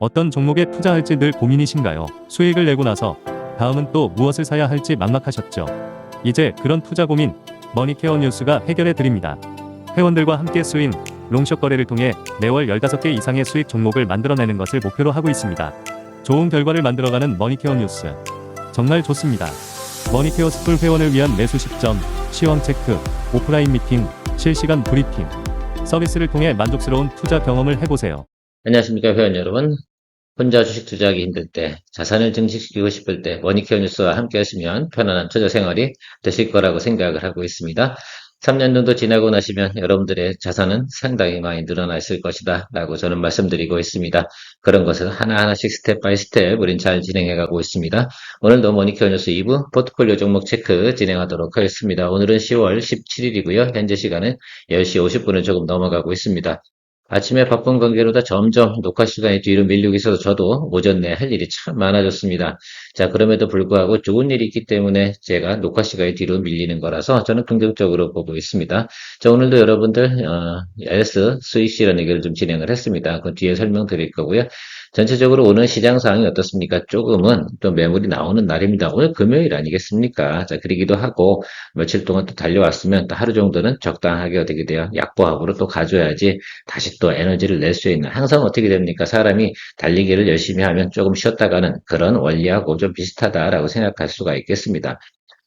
어떤 종목에 투자할지 늘 고민이신가요? 수익을 내고 나서 다음은 또 무엇을 사야 할지 막막하셨죠? 이제 그런 투자 고민 머니케어 뉴스가 해결해 드립니다. 회원들과 함께 수인 롱숏 거래를 통해 매월 15개 이상의 수익 종목을 만들어내는 것을 목표로 하고 있습니다. 좋은 결과를 만들어가는 머니케어 뉴스 정말 좋습니다. 머니케어 스쿨 회원을 위한 매수 시점, 시황 체크, 오프라인 미팅, 실시간 브리핑 서비스를 통해 만족스러운 투자 경험을 해보세요. 안녕하십니까 회원 여러분. 혼자 주식 투자하기 힘들 때, 자산을 증식시키고 싶을 때 머니케어 뉴스와 함께 하시면 편안한 투자 생활이 되실 거라고 생각을 하고 있습니다. 3년 정도 지나고 나시면 여러분들의 자산은 상당히 많이 늘어났을 것이다 라고 저는 말씀드리고 있습니다. 그런 것을 하나하나씩 스텝 바이 스텝 우린 잘 진행해 가고 있습니다. 오늘도 머니케어 뉴스 2부 포트폴리오 종목 체크 진행하도록 하겠습니다. 오늘은 10월 17일이고요. 현재 시간은 10시 50분을 조금 넘어가고 있습니다. 아침에 바쁜 관계로다 점점 녹화 시간이 뒤로 밀리고 있어서 저도 오전 내 할 일이 참 많아졌습니다. 자, 그럼에도 불구하고 좋은 일이 있기 때문에 제가 녹화 시간이 뒤로 밀리는 거라서 저는 긍정적으로 보고 있습니다. 자, 오늘도 여러분들 LS 수익 실현 얘기를 좀 진행을 했습니다. 그 뒤에 설명드릴 거고요. 전체적으로 오늘 시장 상황이 어떻습니까? 조금은 또 매물이 나오는 날입니다. 오늘 금요일 아니겠습니까? 자, 그러기도 하고 며칠 동안 또 달려왔으면 또 하루 정도는 적당하게 어떻게 돼요? 약보합으로 또 가져야지 다시 또 에너지를 낼 수 있는, 항상 어떻게 됩니까? 사람이 달리기를 열심히 하면 조금 쉬었다가는 그런 원리하고 좀 비슷하다라고 생각할 수가 있겠습니다.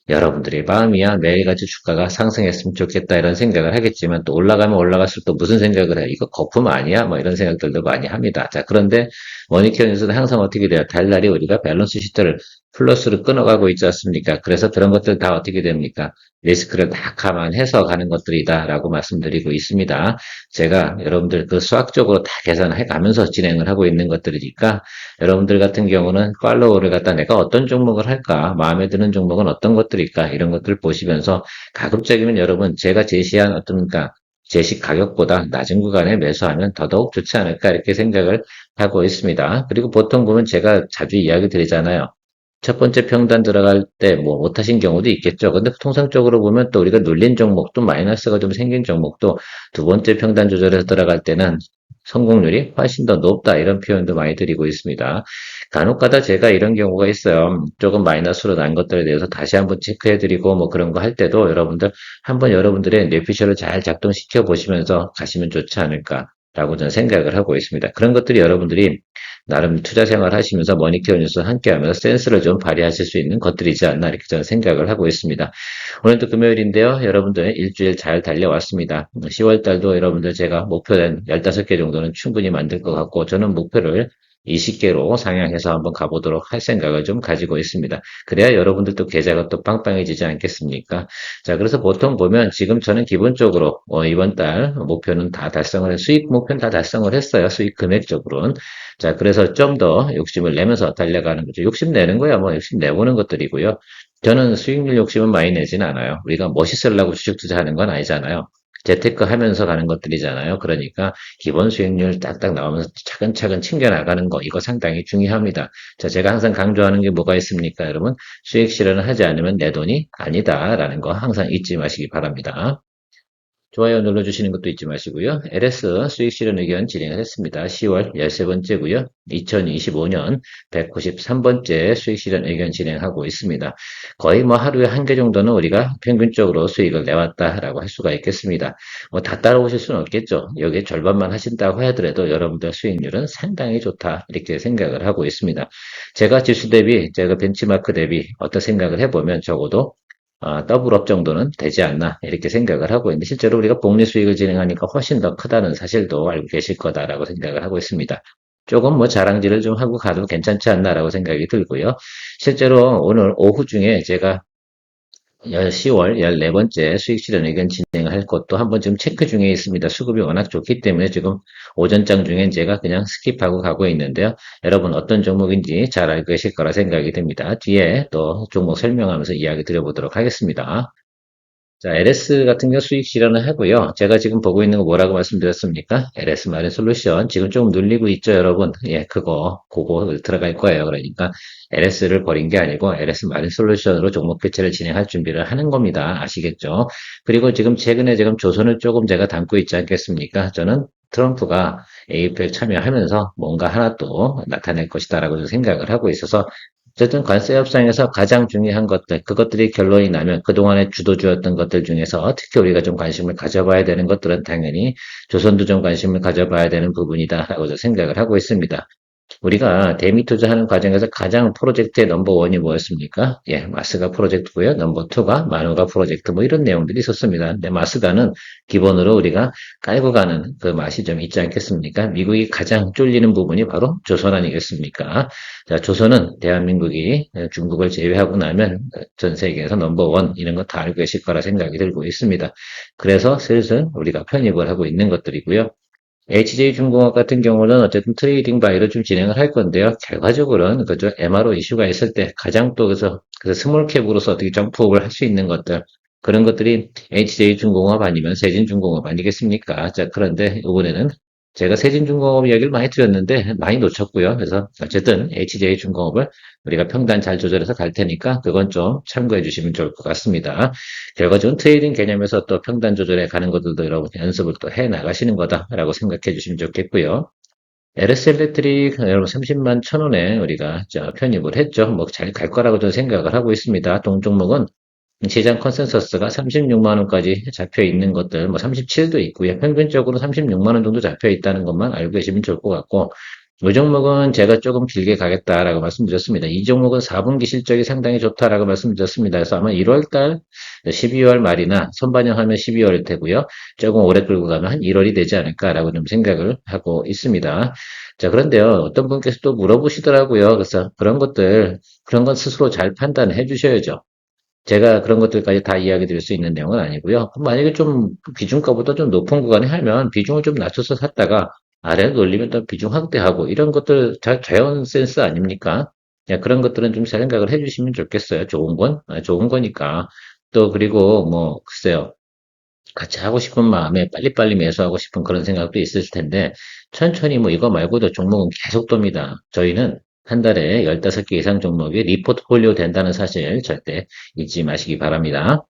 여러분들의 마음이야 매일같이 주가가 상승했으면 좋겠다 이런 생각을 하겠지만 또 올라가면 올라갈수록 또 무슨 생각을 해? 이거 거품 아니야? 뭐 이런 생각들도 많이 합니다. 자, 그런데 머니케어에서는 항상 어떻게 돼요? 달날이 우리가 밸런스 시트를 플러스로 끊어가고 있지 않습니까? 그래서 그런 것들 다 어떻게 됩니까? 리스크를 다 감안해서 가는 것들이다라고 말씀드리고 있습니다. 제가 여러분들 그 수학적으로 다 계산해 가면서 진행을 하고 있는 것들이니까 여러분들 같은 경우는 팔로우를 갖다 내가 어떤 종목을 할까? 마음에 드는 종목은 어떤 것들일까? 이런 것들을 보시면서 가급적이면 여러분 제가 제시한 어떤가 제시 가격보다 낮은 구간에 매수하면 더더욱 좋지 않을까 이렇게 생각을 하고 있습니다. 그리고 보통 보면 제가 자주 이야기 드리잖아요. 첫 번째 평단 들어갈 때 뭐 못하신 경우도 있겠죠. 근데 통상적으로 보면 또 우리가 눌린 종목도 마이너스가 좀 생긴 종목도 두 번째 평단 조절해서 들어갈 때는 성공률이 훨씬 더 높다 이런 표현도 많이 드리고 있습니다. 간혹가다 제가 이런 경우가 있어요. 조금 마이너스로 난 것들에 대해서 다시 한번 체크해드리고 뭐 그런 거 할 때도 여러분들 한번 여러분들의 뇌피셜을 잘 작동시켜 보시면서 가시면 좋지 않을까라고 저는 생각을 하고 있습니다. 그런 것들이 여러분들이 나름 투자 생활 하시면서 머니케어 뉴스 함께 하면서 센스를 좀 발휘하실 수 있는 것들이지 않나 이렇게 저는 생각을 하고 있습니다. 오늘도 금요일인데요. 여러분들 일주일 잘 달려왔습니다. 10월 달도 여러분들 제가 목표된 15개 정도는 충분히 만들 것 같고 저는 목표를 20개로 상향해서 한번 가보도록 할 생각을 좀 가지고 있습니다. 그래야 여러분들도 계좌가 또 빵빵해지지 않겠습니까? 자, 그래서 보통 보면 지금 저는 기본적으로 이번 달 목표는 다 달성을 수익 목표는 다 달성을 했어요. 수익 금액적으로는. 자, 그래서 좀 더 욕심을 내면서 달려가는 거죠. 욕심 내는 거야, 뭐 욕심 내보는 것들이고요. 저는 수익률 욕심은 많이 내지는 않아요. 우리가 멋있으려고 주식 투자하는 건 아니잖아요. 재테크 하면서 가는 것들이잖아요. 그러니까 기본 수익률 딱딱 나오면서 차근차근 챙겨나가는 거 이거 상당히 중요합니다. 자, 제가 항상 강조하는 게 뭐가 있습니까, 여러분? 수익 실현을 하지 않으면 내 돈이 아니다라는 거 항상 잊지 마시기 바랍니다. 좋아요 눌러주시는 것도 잊지 마시고요. LS 수익 실현 의견 진행을 했습니다. 10월 13번째고요. 2025년 193번째 수익 실현 의견 진행하고 있습니다. 거의 뭐 하루에 한 개 정도는 우리가 평균적으로 수익을 내왔다라고 할 수가 있겠습니다. 뭐 다 따라오실 수는 없겠죠. 여기에 절반만 하신다고 하더라도 여러분들 수익률은 상당히 좋다 이렇게 생각을 하고 있습니다. 제가 지수 대비, 제가 벤치마크 대비 어떤 생각을 해보면 적어도 더블업 정도는 되지 않나 이렇게 생각을 하고 있는데 실제로 우리가 복리 수익을 진행하니까 훨씬 더 크다는 사실도 알고 계실 거다라고 생각을 하고 있습니다. 조금 뭐 자랑질을 좀 하고 가도 괜찮지 않나라고 생각이 들고요. 실제로 오늘 오후 중에 제가 10월 14번째 수익 실현 의견 진행할 것도 한번 지금 체크 중에 있습니다. 수급이 워낙 좋기 때문에 지금 오전장 중엔 제가 그냥 스킵하고 가고 있는데요. 여러분 어떤 종목인지 잘 알고 계실 거라 생각이 듭니다. 뒤에 또 종목 설명하면서 이야기 드려보도록 하겠습니다. 자, LS 같은 경우 수익 실현을 하고요. 제가 지금 보고 있는 거 뭐라고 말씀드렸습니까? LS 마린 솔루션. 지금 좀 눌리고 있죠, 여러분? 예, 그거 들어갈 거예요. 그러니까 LS를 버린 게 아니고 LS 마린 솔루션으로 종목 교체를 진행할 준비를 하는 겁니다. 아시겠죠? 그리고 지금 최근에 지금 조선을 조금 제가 담고 있지 않겠습니까? 저는 트럼프가 APEC 참여하면서 뭔가 하나 또 나타낼 것이다라고 생각을 하고 있어서 어쨌든 관세 협상에서 가장 중요한 것들, 그것들이 결론이 나면 그동안에 주도주였던 것들 중에서 특히 우리가 좀 관심을 가져봐야 되는 것들은 당연히 조선도 좀 관심을 가져봐야 되는 부분이다라고 생각을 하고 있습니다. 우리가 대미 투자하는 과정에서 가장 프로젝트의 넘버원이 뭐였습니까? 예, 마스가 프로젝트고요. 넘버2가 마누가 프로젝트 뭐 이런 내용들이 있었습니다. 근데 마스가는 기본으로 우리가 깔고 가는 그 맛이 좀 있지 않겠습니까? 미국이 가장 쫄리는 부분이 바로 조선 아니겠습니까? 자, 조선은 대한민국이 중국을 제외하고 나면 전 세계에서 넘버원 이런 거 다 알고 계실 거라 생각이 들고 있습니다. 그래서 슬슬 우리가 편입을 하고 있는 것들이고요. HJ중공업 같은 경우는 어쨌든 트레이딩 바이로 좀 진행을 할 건데요. 결과적으로는 그저 MRO 이슈가 있을 때 가장 또 그래서 스몰캡으로서 어떻게 점프업을 할 수 있는 것들 그런 것들이 HJ중공업 아니면 세진중공업 아니겠습니까? 자, 그런데 이번에는 제가 세진중공업 이야기를 많이 드렸는데 많이 놓쳤고요. 그래서 어쨌든 HJ중공업을 우리가 평단 잘 조절해서 갈 테니까 그건 좀 참고해 주시면 좋을 것 같습니다. 결과적으로 트레이딩 개념에서 또 평단 조절해 가는 것들도 여러분 연습을 또 해 나가시는 거다라고 생각해 주시면 좋겠고요. LS 일렉트릭 여러분 30만 1,000원에 우리가 편입을 했죠. 뭐 잘 갈 거라고 저는 생각을 하고 있습니다. 동종목은 시장 컨센서스가 36만 원까지 잡혀 있는 것들, 뭐 37도 있고요. 평균적으로 36만 원 정도 잡혀 있다는 것만 알고 계시면 좋을 것 같고, 이 종목은 제가 조금 길게 가겠다라고 말씀드렸습니다. 이 종목은 4분기 실적이 상당히 좋다라고 말씀드렸습니다. 그래서 아마 1월달, 12월 말이나 선반영하면 12월일 테고요. 조금 오래 끌고 가면 한 1월이 되지 않을까라고 좀 생각을 하고 있습니다. 자, 그런데요. 어떤 분께서 또 물어보시더라고요. 그래서 그런 건 스스로 잘 판단해 주셔야죠. 제가 그런 것들까지 다 이야기 드릴 수 있는 내용은 아니고요. 만약에 좀 비중가보다 좀 높은 구간에 하면 비중을 좀 낮춰서 샀다가 아래로 올리면 또 비중 확대하고 이런 것들 자연 센스 아닙니까? 야, 그런 것들은 좀 생각을 해주시면 좋겠어요. 좋은 거니까. 또 그리고 뭐 글쎄요. 같이 하고 싶은 마음에 빨리빨리 매수하고 싶은 그런 생각도 있을 텐데 천천히 뭐 이거 말고도 종목은 계속 돕니다. 저희는 한 달에 15개 이상 종목이 리포트폴리오 된다는 사실 절대 잊지 마시기 바랍니다.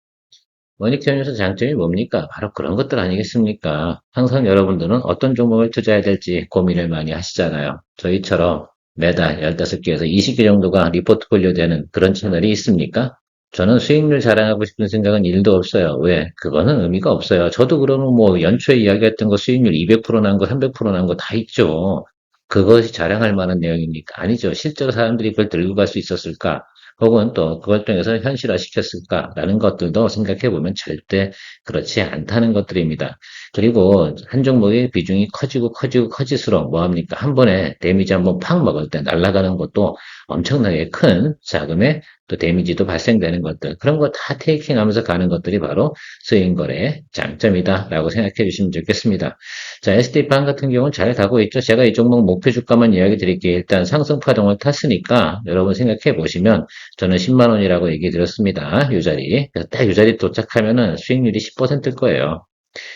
머니큐어에서 장점이 뭡니까? 바로 그런 것들 아니겠습니까? 항상 여러분들은 어떤 종목을 투자해야 될지 고민을 많이 하시잖아요. 저희처럼 매달 15개에서 20개 정도가 리포트폴리오 되는 그런 채널이 있습니까? 저는 수익률 자랑하고 싶은 생각은 1도 없어요. 왜? 그거는 의미가 없어요. 저도 그러면 뭐 연초에 이야기했던 거 수익률 200%난 거, 300%난 거 다 있죠. 그것이 자랑할 만한 내용입니까? 아니죠. 실제로 사람들이 그걸 들고 갈 수 있었을까? 혹은 또 그걸 통해서 현실화 시켰을까라는 것들도 생각해 보면 절대 그렇지 않다는 것들입니다. 그리고 한 종목의 비중이 커지고 커질수록 뭐합니까? 한 번에 데미지 한번 팍 먹을 때 날아가는 것도 엄청나게 큰 자금의 또 데미지도 발생되는 것들 그런 거 다 테이킹하면서 가는 것들이 바로 수익거래의 장점이다라고 생각해 주시면 좋겠습니다. 자, SD판 같은 경우는 잘 가고 있죠. 제가 이 종목 목표 주가만 이야기 드릴게요. 일단 상승 파동을 탔으니까 여러분 생각해 보시면 저는 10만 원이라고 얘기 드렸습니다. 이 자리. 딱 이 자리 도착하면은 수익률이 10%일 거예요.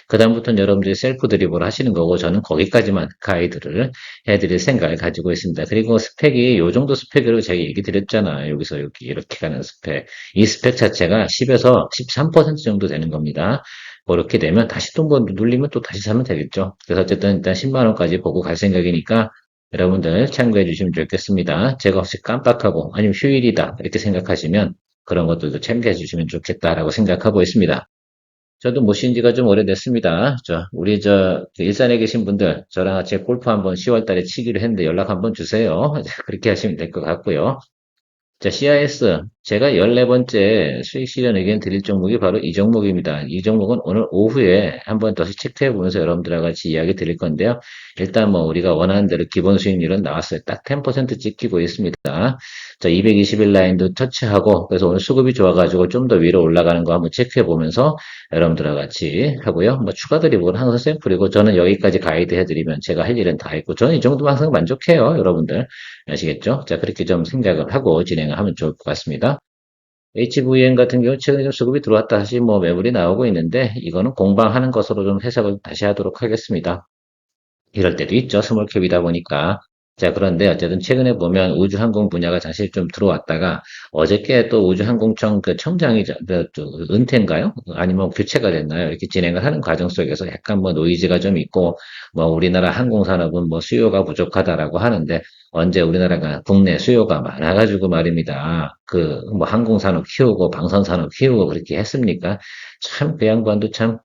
그다음부터는 여러분들이 셀프 드리블 하시는 거고 저는 거기까지만 가이드를 해드릴 생각을 가지고 있습니다. 그리고 스펙이 요 정도 스펙으로 제가 얘기 드렸잖아요. 여기서 여기 이렇게 가는 스펙. 이 스펙 자체가 10에서 13% 정도 되는 겁니다. 그렇게 되면 다시 또 뭐 눌리면 또 다시 사면 되겠죠. 그래서 어쨌든 일단 10만 원까지 보고 갈 생각이니까 여러분들 참고해 주시면 좋겠습니다. 제가 혹시 깜빡하고 아니면 휴일이다 이렇게 생각하시면 그런 것들도 참고해 주시면 좋겠다라고 생각하고 있습니다. 저도 못 쉰 지가 좀 오래됐습니다. 우리 그 일산에 계신 분들, 저랑 같이 골프 한번 10월 달에 치기로 했는데 연락 한번 주세요. 그렇게 하시면 될 것 같고요. 자, CIS. 제가 14번째 수익 실현 의견 드릴 종목이 바로 이 종목입니다. 이 종목은 오늘 오후에 한번 다시 체크해 보면서 여러분들과 같이 이야기 드릴 건데요. 일단 뭐 우리가 원하는 대로 기본 수익률은 나왔어요. 딱 10% 찍히고 있습니다. 자, 220일 라인도 터치하고, 그래서 오늘 수급이 좋아가지고 좀 더 위로 올라가는 거 한번 체크해 보면서 여러분들과 같이 하고요. 뭐 추가 드리블은 항상 샘플이고, 저는 여기까지 가이드 해드리면 제가 할 일은 다 했고, 저는 이 정도면 항상 만족해요. 여러분들. 아시겠죠? 자, 그렇게 좀 생각을 하고 진행을 하면 좋을 것 같습니다. HVN 같은 경우 최근에 좀 수급이 들어왔다 다시 뭐 매물이 나오고 있는데, 이거는 공방하는 것으로 좀 해석을 다시 하도록 하겠습니다. 이럴 때도 있죠. 스몰캡이다 보니까. 자, 그런데 어쨌든 최근에 보면 우주항공 분야가 사실 좀 들어왔다가 어저께 또 우주항공청 그 청장이 또 은퇴인가요? 아니면 교체가 됐나요? 이렇게 진행을 하는 과정 속에서 약간 뭐 노이즈가 좀 있고 뭐 우리나라 항공산업은 뭐 수요가 부족하다라고 하는데 언제 우리나라가 국내 수요가 많아가지고 말입니다. 그 뭐 항공산업 키우고 방산산업 키우고 그렇게 했습니까? 참 그 양반도 참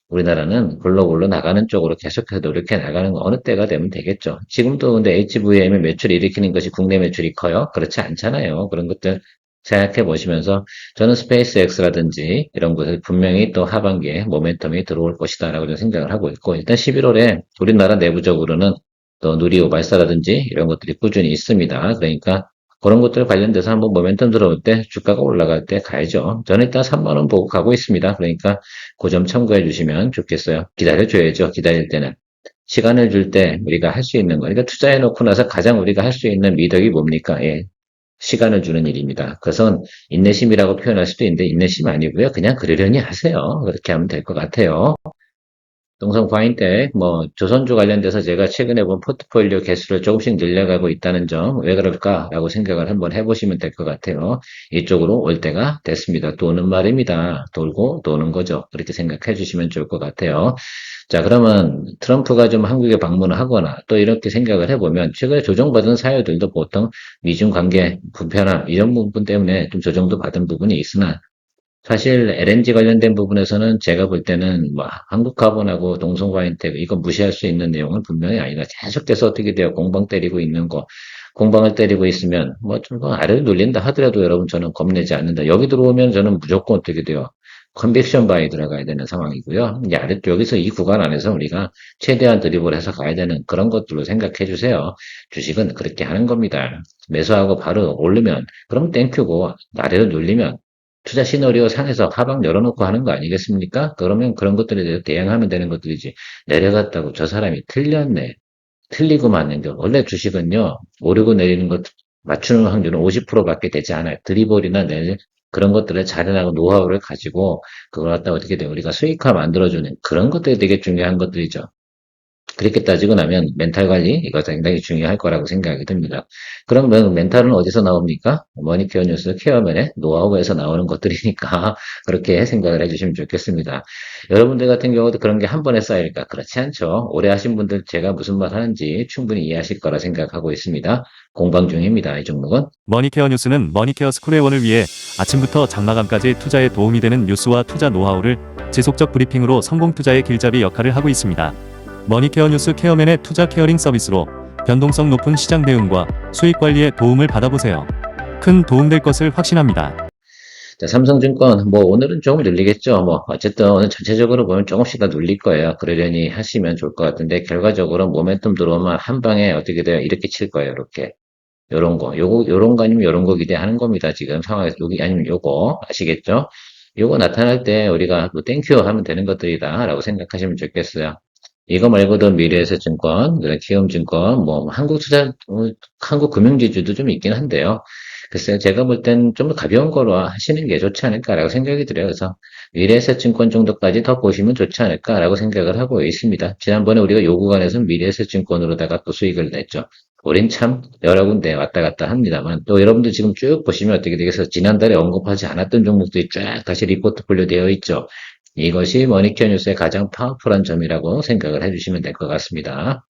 우리나라는 글로벌로 나가는 쪽으로 계속해서 노력해 나가는 거 어느 때가 되면 되겠죠. 지금도 근데 HVM의 매출을 일으키는 것이 국내 매출이 커요? 그렇지 않잖아요. 그런 것들 생각해 보시면서 저는 스페이스 X라든지 이런 것을 분명히 또 하반기에 모멘텀이 들어올 것이다라고 저는 생각을 하고 있고 일단 11월에 우리나라 내부적으로는 또 누리호 발사라든지 이런 것들이 꾸준히 있습니다. 그러니까 그런 것들 관련돼서 한번 모멘텀 들어올 때 주가가 올라갈 때 가야죠. 저는 일단 3만 원 보고 가고 있습니다. 그러니까 그 점 참고해 주시면 좋겠어요. 기다려줘야죠. 기다릴 때는. 시간을 줄 때 우리가 할 수 있는 거. 그러니까 투자해 놓고 나서 가장 우리가 할 수 있는 미덕이 뭡니까? 예. 시간을 주는 일입니다. 그것은 인내심이라고 표현할 수도 있는데 인내심 아니고요. 그냥 그러려니 하세요. 그렇게 하면 될 것 같아요. 동성 과잉때 뭐 조선주 관련돼서 제가 최근에 본 포트폴리오 개수를 조금씩 늘려가고 있다는 점 왜 그럴까라고 생각을 한번 해보시면 될 것 같아요. 이쪽으로 올 때가 됐습니다. 도는 말입니다. 돌고 도는 거죠. 그렇게 생각해 주시면 좋을 것 같아요. 자, 그러면 트럼프가 좀 한국에 방문을 하거나 또 이렇게 생각을 해보면 최근에 조정받은 사유들도 보통 미중 관계 불편함 이런 부분 때문에 좀 조정도 받은 부분이 있으나 사실 LNG 관련된 부분에서는 제가 볼 때는 뭐 한국카본하고 동성화인텍 이거 무시할 수 있는 내용은 분명히 아니다. 계속해서 어떻게 돼요? 공방 때리고 있는 거. 공방을 때리고 있으면 뭐 좀 아래를 눌린다 하더라도 여러분 저는 겁내지 않는다. 여기 들어오면 저는 무조건 어떻게 돼요? 컨빅션 바이 들어가야 되는 상황이고요. 이제 여기서 이 구간 안에서 우리가 최대한 드리블 해서 가야 되는 그런 것들로 생각해 주세요. 주식은 그렇게 하는 겁니다. 매수하고 바로 오르면 그럼 땡큐고 아래로 눌리면 투자 시나리오 상에서 하방 열어놓고 하는 거 아니겠습니까? 그러면 그런 것들에 대해서 대응하면 되는 것들이지. 내려갔다고 저 사람이 틀렸네. 틀리고 맞는 게 원래 주식은요. 오르고 내리는 것 맞추는 확률은 50%밖에 되지 않아요. 드리블이나 그런 것들을 잘해나가고 노하우를 가지고 그걸 갖다 어떻게 돼요? 우리가 수익화 만들어주는 그런 것들이 되게 중요한 것들이죠. 그렇게 따지고 나면 멘탈 관리 이거 상당히 중요할 거라고 생각이 듭니다. 그러면 멘탈은 어디서 나옵니까? 머니케어 뉴스 케어맨의 노하우에서 나오는 것들이니까 그렇게 생각을 해주시면 좋겠습니다. 여러분들 같은 경우도 그런 게 한 번에 쌓일까? 그렇지 않죠. 오래 하신 분들 제가 무슨 말 하는지 충분히 이해하실 거라 생각하고 있습니다. 공방 중입니다. 이 종목은. 머니케어 뉴스는 머니케어 스쿨회원을 위해 아침부터 장마감까지 투자에 도움이 되는 뉴스와 투자 노하우를 지속적 브리핑으로 성공 투자의 길잡이 역할을 하고 있습니다. 머니케어 뉴스 케어맨의 투자 케어링 서비스로 변동성 높은 시장 대응과 수익 관리에 도움을 받아보세요. 큰 도움될 것을 확신합니다. 자, 삼성증권, 뭐, 오늘은 조금 눌리겠죠. 뭐, 어쨌든 오늘 전체적으로 보면 조금씩 다 눌릴 거예요. 그러려니 하시면 좋을 것 같은데, 결과적으로 모멘텀 들어오면 한 방에 어떻게 돼요? 이렇게 칠 거예요. 이렇게. 요런 거. 요런 거 아니면 요런 거 기대하는 겁니다. 지금 상황에서. 여기 아니면 요거. 아시겠죠? 요거 나타날 때 우리가 뭐 땡큐 하면 되는 것들이다. 라고 생각하시면 좋겠어요. 이거 말고도 미래에셋증권, 키움증권, 뭐 한국 금융지주도 좀 있긴 한데요. 글쎄요, 제가 볼 땐 좀 더 가벼운 거로 하시는 게 좋지 않을까라고 생각이 들어요. 그래서 미래에셋증권 정도까지 더 보시면 좋지 않을까라고 생각을 하고 있습니다. 지난번에 우리가 요 구간에서 미래에셋증권으로다가 또 수익을 냈죠. 우린 참 여러 군데 왔다 갔다 합니다만 또 여러분들 지금 쭉 보시면 어떻게 되겠어요? 지난달에 언급하지 않았던 종목들이 쫙 다시 리포트폴리오 되어 있죠. 이것이 머니케어 뉴스의 가장 파워풀한 점이라고 생각을 해주시면 될 것 같습니다.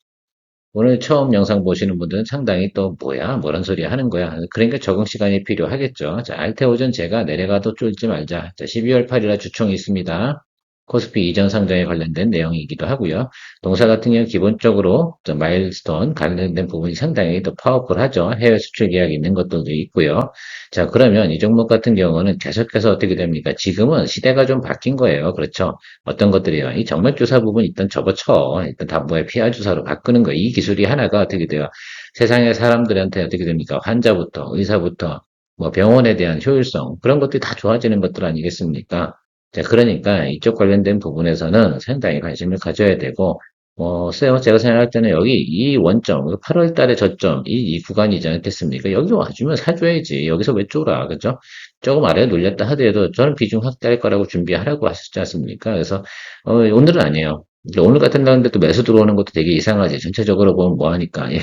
오늘 처음 영상 보시는 분들은 상당히 또 뭐야 뭐란 소리 하는 거야 그러니까 적응 시간이 필요하겠죠. 자, 알테오전 제가 내려가도 쫄지 말자. 자, 12월 8일에 주총이 있습니다. 코스피 이전 상장에 관련된 내용이기도 하고요. 동사 같은 경우 기본적으로 마일스톤 관련된 부분이 상당히 더 파워풀하죠. 해외 수출 계약이 있는 것들도 있고요. 자, 그러면 이 종목 같은 경우는 계속해서 어떻게 됩니까? 지금은 시대가 좀 바뀐 거예요. 그렇죠? 어떤 것들이요? 이 정맥주사 부분 일단 접어쳐. 일단 담보의 PR 주사로 바꾸는 거. 이 기술이 하나가 어떻게 돼요? 세상의 사람들한테 어떻게 됩니까? 환자부터 의사부터 뭐 병원에 대한 효율성 그런 것들이 다 좋아지는 것들 아니겠습니까? 자, 그러니까 이쪽 관련된 부분에서는 상당히 관심을 가져야 되고, 제가 생각할 때는 여기 이 원점, 8월 달의 저점, 이 구간이지 않겠습니까? 여기 와주면 사줘야지. 여기서 왜 쫄아, 그죠? 조금 아래에 눌렸다 하더라도 저는 비중 확대할 거라고 준비하라고 하셨지 않습니까? 그래서, 오늘은 아니에요. 오늘 같은 날인데 또 매수 들어오는 것도 되게 이상하지. 전체적으로 보면 뭐하니까. 예.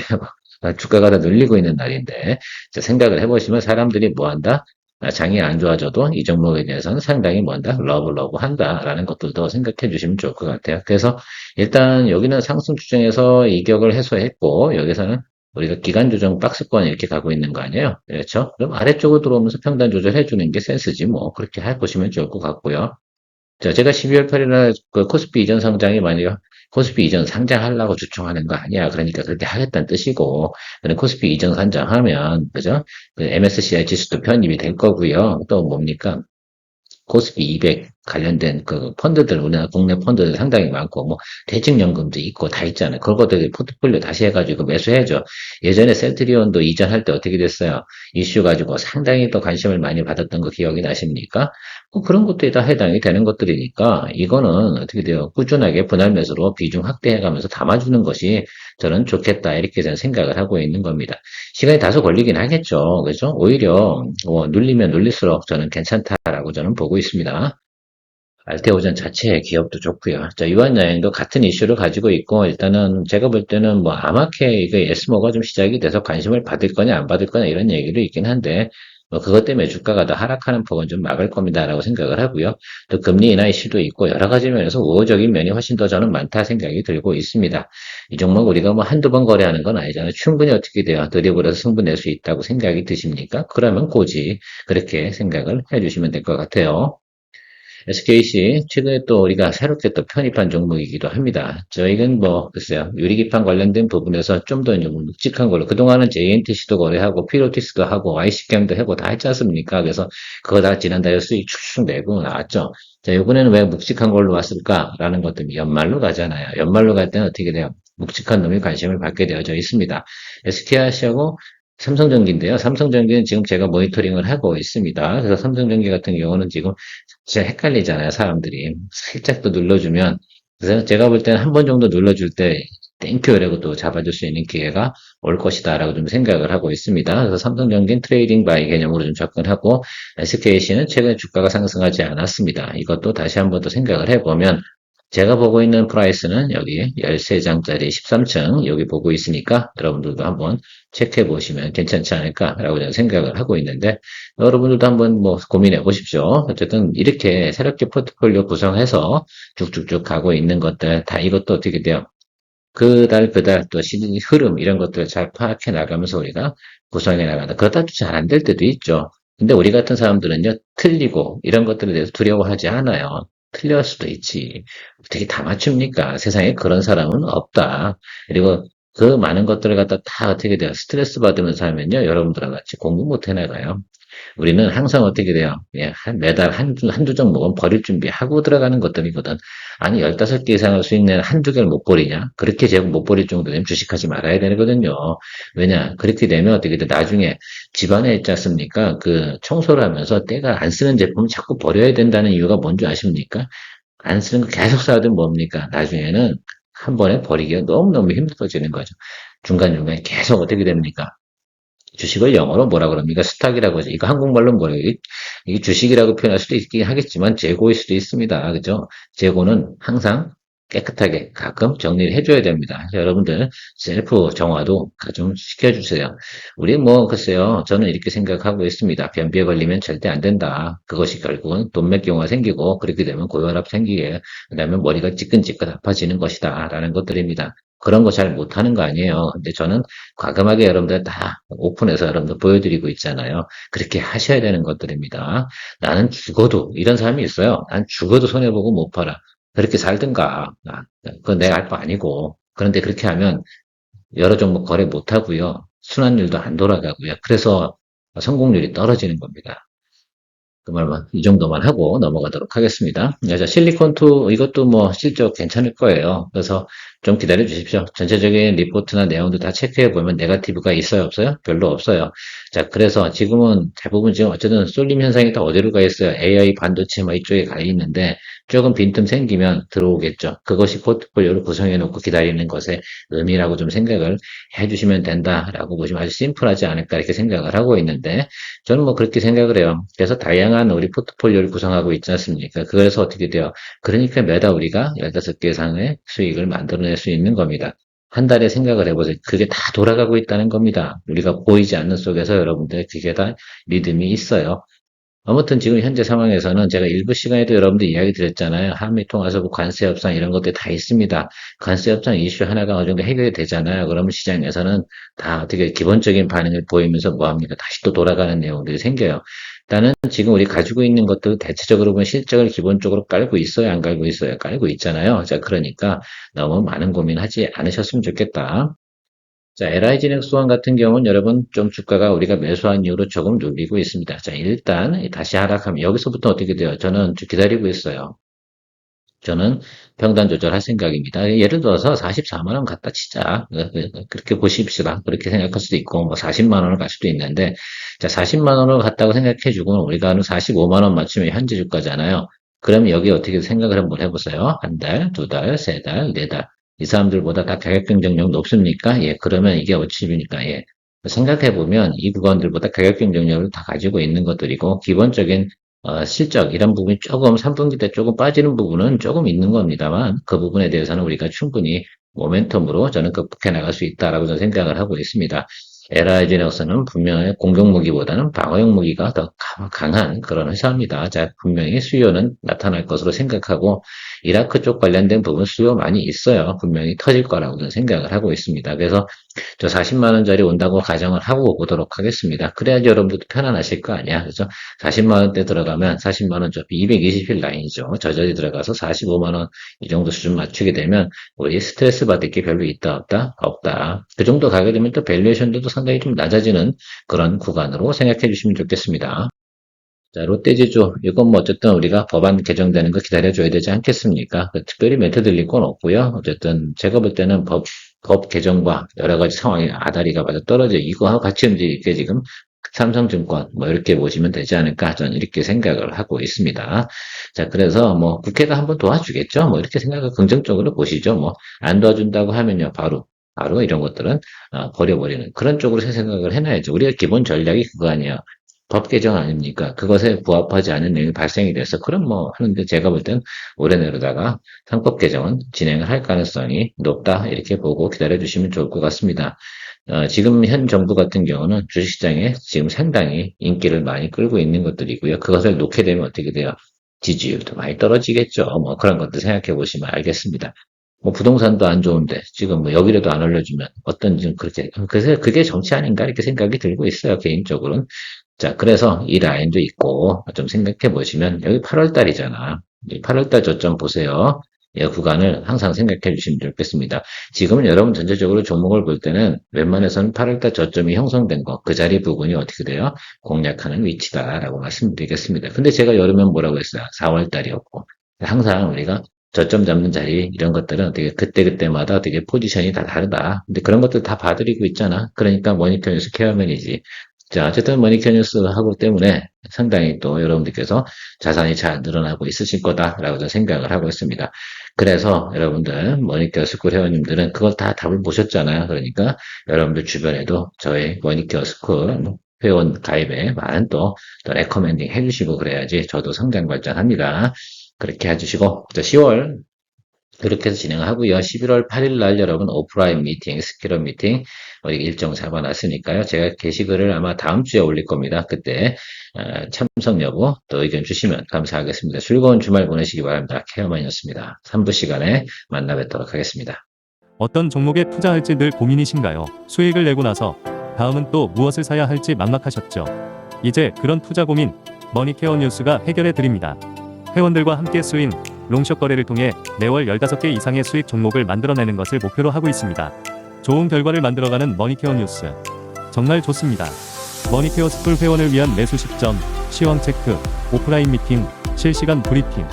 주가가 다 눌리고 있는 날인데, 자, 생각을 해보시면 사람들이 뭐 한다? 장이 안 좋아져도 이 종목에 대해서는 상당히 뭐한다? 러브 한다라는 것들도 생각해 주시면 좋을 것 같아요. 그래서 일단 여기는 상승 추정에서 이격을 해소했고, 여기서는 우리가 기간 조정 박스권 이렇게 가고 있는 거 아니에요? 그렇죠? 그럼 아래쪽으로 들어오면서 평단 조절해 주는 게 센스지 뭐. 그렇게 보시면 좋을 것 같고요. 자, 제가 12월 8일날 그 코스피 이전 상장이 만약 코스피 이전 상장하려고 주총하는 거 아니야. 그러니까 그렇게 하겠다는 뜻이고, 그럼 코스피 이전 상장하면, 그죠? 그 MSCI 지수도 편입이 될 거고요. 또 뭡니까? 코스피 200 관련된 그 펀드들, 우리나라 국내 펀드들 상당히 많고, 뭐, 퇴직연금도 있고 다 있잖아요. 그런 것들 포트폴리오 다시 해가지고 매수해줘. 예전에 셀트리온도 이전할 때 어떻게 됐어요? 이슈 가지고 상당히 또 관심을 많이 받았던 거 기억이 나십니까? 뭐 그런 것들이 다 해당이 되는 것들이니까, 이거는 어떻게 돼요? 꾸준하게 분할 매수로 비중 확대해가면서 담아주는 것이 저는 좋겠다. 이렇게 저는 생각을 하고 있는 겁니다. 시간이 다소 걸리긴 하겠죠. 그죠? 오히려, 눌리면 눌릴수록 저는 괜찮다라고 저는 보고 있습니다. 알테오전 자체의 기업도 좋고요. 자, 유한여행도 같은 이슈를 가지고 있고, 일단은 제가 볼 때는 뭐 아마케 이거 에스모가 좀 시작이 돼서 관심을 받을 거냐 안 받을 거냐 이런 얘기도 있긴 한데, 뭐 그것 때문에 주가가 더 하락하는 폭은 좀 막을 겁니다라고 생각을 하고요. 또 금리 인하 이슈도 있고 여러 가지 면에서 우호적인 면이 훨씬 더 저는 많다 생각이 들고 있습니다. 이 종목 우리가 뭐 한두 번 거래하는 건 아니잖아요. 충분히 어떻게 돼요? 드리블에서 승부 낼 수 있다고 생각이 드십니까? 그러면 고지 그렇게 생각을 해주시면 될 것 같아요. SKC 최근에 또 우리가 새롭게 또 편입한 종목이기도 합니다. 저희는 뭐 글쎄요 유리기판 관련된 부분에서 좀 더 묵직한 걸로 그동안은 JNTC도 거래하고 피로티스도 하고 YC캠도 하고 다 했지 않습니까? 그래서 그거 다 지난달에 수익 축축 내고 나왔죠. 자 이번에는 왜 묵직한 걸로 왔을까라는 것들 연말로 가잖아요. 연말로 갈 때는 어떻게 돼요? 묵직한 놈이 관심을 받게 되어져 있습니다. SK하시하고 삼성전기인데요. 삼성전기는 지금 제가 모니터링을 하고 있습니다. 그래서 삼성전기 같은 경우는 지금 진짜 헷갈리잖아요, 사람들이. 살짝 또 눌러주면. 그래서 제가 볼 때는 한 번 정도 눌러줄 때, 땡큐라고 또 잡아줄 수 있는 기회가 올 것이다라고 좀 생각을 하고 있습니다. 그래서 삼성전기는 트레이딩 바이 개념으로 좀 접근하고, SKC는 최근에 주가가 상승하지 않았습니다. 이것도 다시 한 번 더 생각을 해보면, 제가 보고 있는 프라이스는 여기 13장짜리 13층 여기 보고 있으니까 여러분들도 한번 체크해 보시면 괜찮지 않을까라고 저는 생각을 하고 있는데 여러분들도 한번 뭐 고민해 보십시오. 어쨌든 이렇게 새롭게 포트폴리오 구성해서 쭉쭉쭉 가고 있는 것들 다 이것도 어떻게 돼요? 그달 또 시즌 흐름 이런 것들을 잘 파악해 나가면서 우리가 구성해 나간다. 그러다 또 잘 안 될 때도 있죠. 근데 우리 같은 사람들은요, 틀리고 이런 것들에 대해서 두려워하지 않아요. 틀릴 수도 있지. 어떻게 다 맞춥니까? 세상에 그런 사람은 없다. 그리고 그 많은 것들을 갖다 다 어떻게 돼요? 스트레스 받으면서 하면요, 여러분들과 같이 공부 못 해나가요. 우리는 항상 어떻게 돼요? 예, 매달 한두 종목은 버릴 준비하고 들어가는 것들이거든. 아니, 15개 이상을 수익 내는 한두 개를 못 버리냐? 그렇게 제가 못 버릴 정도면 주식하지 말아야 되거든요. 왜냐? 그렇게 되면 어떻게 돼? 나중에 집안에 있지 않습니까? 그 청소를 하면서 때가 안 쓰는 제품을 자꾸 버려야 된다는 이유가 뭔지 아십니까? 안 쓰는 거 계속 사든 뭡니까? 나중에는 한 번에 버리기가 너무너무 힘들어지는 거죠. 중간중간에 계속 어떻게 됩니까? 주식을 영어로 뭐라 그럽니까? 스탁이라고 하죠. 이거 한국말로 뭐래요? 이게 주식이라고 표현할 수도 있긴 하겠지만 재고일 수도 있습니다. 그죠? 재고는 항상 깨끗하게 가끔 정리를 해줘야 됩니다. 여러분들 셀프 정화도 좀 시켜주세요. 우리 뭐 글쎄요. 저는 이렇게 생각하고 있습니다. 변비에 걸리면 절대 안 된다. 그것이 결국은 동맥경화 생기고 그렇게 되면 고혈압 생기게 그다음에 머리가 찌끈찌끈 아파지는 것이다. 라는 것들입니다. 그런 거 잘 못하는 거 아니에요. 근데 저는 과감하게 여러분들 다 오픈해서 여러분들 보여드리고 있잖아요. 그렇게 하셔야 되는 것들입니다. 나는 죽어도 이런 사람이 있어요. 난 죽어도 손해보고 못 팔아. 그렇게 살든가. 그건 내가 알 바 아니고. 그런데 그렇게 하면 여러 종목 거래 못 하고요. 순환율도 안 돌아가고요. 그래서 성공률이 떨어지는 겁니다. 그 말만 이 정도만 하고 넘어가도록 하겠습니다. 자, 실리콘2 이것도 뭐 실적 괜찮을 거예요. 그래서 좀 기다려 주십시오. 전체적인 리포트나 내용도 다 체크해 보면 네거티브가 있어요, 없어요? 별로 없어요. 자, 그래서 지금은 대부분 지금 어쨌든 쏠림 현상이 다 어디로 가 있어요? AI 반도체 뭐 이쪽에 가 있는데 조금 빈틈 생기면 들어오겠죠. 그것이 포트폴리오를 구성해 놓고 기다리는 것의 의미라고 좀 생각을 해 주시면 된다라고 보시면 아주 심플하지 않을까 이렇게 생각을 하고 있는데 저는 뭐 그렇게 생각을 해요. 그래서 다양한 우리 포트폴리오를 구성하고 있지 않습니까? 그래서 어떻게 돼요? 그러니까 매달 우리가 15개 이상의 수익을 만들어낼 수 있는 겁니다. 한 달에 생각을 해보세요. 그게 다 돌아가고 있다는 겁니다. 우리가 보이지 않는 속에서 여러분들 그게 다 리듬이 있어요. 아무튼 지금 현재 상황에서는 제가 일부 시간에도 여러분들 이야기 드렸잖아요. 한미 통화서 관세 협상 이런 것들 다 있습니다. 관세 협상 이슈 하나가 어느 정도 해결이 되잖아요. 그러면 시장에서는 다 어떻게 기본적인 반응을 보이면서 뭐합니까? 다시 또 돌아가는 내용들이 생겨요. 일단은 지금 우리 가지고 있는 것들 대체적으로 보면 실적을 기본적으로 깔고 있어요? 안 깔고 있어요? 깔고 있잖아요. 자, 그러니까 너무 많은 고민하지 않으셨으면 좋겠다. 자, LI진행 수원 같은 경우는 여러분 좀 주가가 우리가 매수한 이후로 조금 눌리고 있습니다. 자, 일단 다시 하락하면 여기서부터 어떻게 돼요? 저는 좀 기다리고 있어요. 저는 평단 조절할 생각입니다. 예를 들어서 44만 원 갖다 치자. 그렇게 보십시다. 그렇게 생각할 수도 있고, 뭐 40만 원을 갈 수도 있는데, 자, 40만 원을 갖다고 생각해주고, 우리가 하는 45만 원 맞추면 현재 주가잖아요. 그럼 여기 어떻게 생각을 한번 해보세요. 한 달, 두 달, 세 달, 네 달. 이 사람들보다 다 가격 경쟁력 높습니까? 예, 그러면 이게 어찌입니까? 예. 생각해보면 이 구간들보다 가격 경쟁력을 다 가지고 있는 것들이고, 기본적인 실적 이런 부분이 조금 3분기 때 조금 빠지는 부분은 조금 있는 겁니다만 그 부분에 대해서는 우리가 충분히 모멘텀으로 저는 극복해 나갈 수 있다라고 저는 생각을 하고 있습니다. LI진흥사는 분명히 공격 무기보다는 방어용 무기가 더 강한 그런 회사입니다. 자, 분명히 수요는 나타날 것으로 생각하고 이라크 쪽 관련된 부분 수요 많이 있어요. 분명히 터질 거라고 저는 생각을 하고 있습니다. 그래서 저 40만 원짜리 온다고 가정을 하고 보도록 하겠습니다. 그래야지 여러분들도 편안하실 거 아니야. 그래서 40만 원대 들어가면 40만 원 저 220일 라인이죠. 저절히 들어가서 45만 원 이 정도 수준 맞추게 되면 우리 스트레스 받을 게 별로 있다 없다? 없다. 그 정도 가게 되면 또 밸류에이션도 상당히 좀 낮아지는 그런 구간으로 생각해 주시면 좋겠습니다. 자, 롯데지주, 이건 뭐 어쨌든 우리가 법안 개정되는 거 기다려줘야 되지 않겠습니까? 특별히 멘트 드릴 건 없고요. 어쨌든 제가 볼 때는 법 개정과 여러 가지 상황이 아다리가 맞아 떨어져 이거하고 같이 움직이게 지금 삼성증권 뭐 이렇게 보시면 되지 않을까 저는 이렇게 생각을 하고 있습니다. 자, 그래서 뭐 국회가 한번 도와주겠죠. 뭐 이렇게 생각을 긍정적으로 보시죠. 뭐 안 도와준다고 하면요, 바로 이런 것들은 버려버리는 그런 쪽으로 생각을 해놔야죠. 우리가 기본 전략이 그거 아니에요. 법 개정 아닙니까? 그것에 부합하지 않은 내용이 발생이 돼서 그럼 뭐 하는데 제가 볼 땐 올해 내로다가 상법 개정은 진행을 할 가능성이 높다 이렇게 보고 기다려 주시면 좋을 것 같습니다. 지금 현 정부 같은 경우는 주식시장에 지금 상당히 인기를 많이 끌고 있는 것들이고요. 그것을 놓게 되면 어떻게 돼요? 지지율도 많이 떨어지겠죠. 뭐 그런 것들 생각해 보시면 알겠습니다. 뭐 부동산도 안 좋은데 지금 뭐 여기라도 안 올려주면 어떤 좀 그렇게 그래서 그게 정치 아닌가 이렇게 생각이 들고 있어요 개인적으로는. 자, 그래서 이 라인도 있고 좀 생각해 보시면 여기 8월 달이잖아. 8월 달 저점 보세요. 이 구간을 항상 생각해 주시면 좋겠습니다. 지금은 여러분 전체적으로 종목을 볼 때는 웬만해서는 8월 달 저점이 형성된 거, 그 자리 부분이 어떻게 돼요? 공략하는 위치다라고 말씀드리겠습니다. 근데 제가 여름엔 뭐라고 했어요? 4월 달이었고. 항상 우리가 저점 잡는 자리 이런 것들은 어떻게 그때그때마다 되게 포지션이 다 다르다. 근데 그런 것들 다 봐드리고 있잖아. 그러니까 모니터 뉴스 케어맨이지. 자, 어쨌든 머니케어 뉴스 하고 때문에 상당히 또 여러분들께서 자산이 잘 늘어나고 있으실 거다라고 저는 생각을 하고 있습니다. 그래서 여러분들 머니케어 스쿨 회원님들은 그걸 다 답을 보셨잖아요. 그러니까 여러분들 주변에도 저희 머니케어 스쿨 회원 가입에 많은 또 레커멘딩 해주시고 그래야지 저도 성장 발전합니다. 그렇게 해주시고 10월 그렇게 해서 진행하고요. 11월 8일 날 여러분 오프라인 미팅, 스킬업 미팅 우리 일정 잡아놨으니까요. 제가 게시글을 아마 다음 주에 올릴 겁니다. 그때 참석 여부 또 의견 주시면 감사하겠습니다. 즐거운 주말 보내시기 바랍니다. 케어만이었습니다. 3부 시간에 만나 뵙도록 하겠습니다. 어떤 종목에 투자할지 늘 고민이신가요? 수익을 내고 나서 다음은 또 무엇을 사야 할지 막막하셨죠? 이제 그런 투자 고민 머니케어 뉴스가 해결해 드립니다. 회원들과 함께 스윙, 롱숏 거래를 통해 매월 15개 이상의 수익 종목을 만들어내는 것을 목표로 하고 있습니다. 좋은 결과를 만들어가는 머니케어 뉴스. 정말 좋습니다. 머니케어 스쿨 회원을 위한 매수 시점, 시황 체크, 오프라인 미팅, 실시간 브리핑.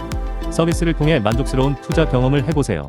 서비스를 통해 만족스러운 투자 경험을 해보세요.